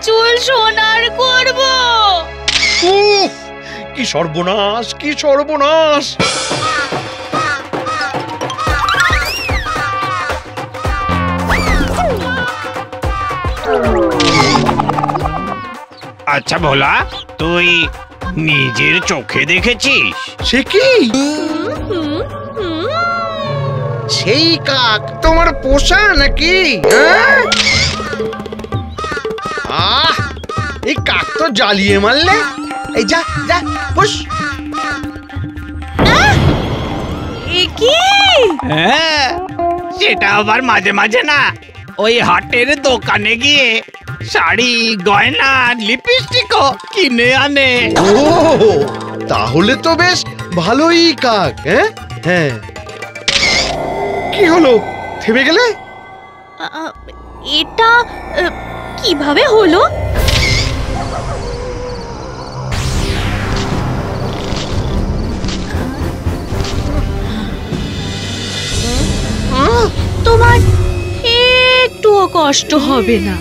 চুল সোনার করব। উফ, কি সর্বনাশ, কি সর্বনাশ! আচ্ছা ভোলা, তুই নিজের চোখে দেখেছিস? সে কি? সেই কাক তোমার পোষা নাকি? আহ, এই কাক তো জ্বালিয়ে মারলে। এই যা যা হুশ। এ কি? হ্যাঁ, সেটা আবার মাঝে মাঝে না, ওই হাটের দোকানে গিয়ে শাড়ি, গয়না, লিপস্টিকও কিনে আনে। ও, তাহলে তো বেশ ভালোই কাক। হ্যাঁ হ্যাঁ, কি হলো, থেমে গেলে? এটা কিভাবে হলো? তোমার একটুও কষ্ট হবে না।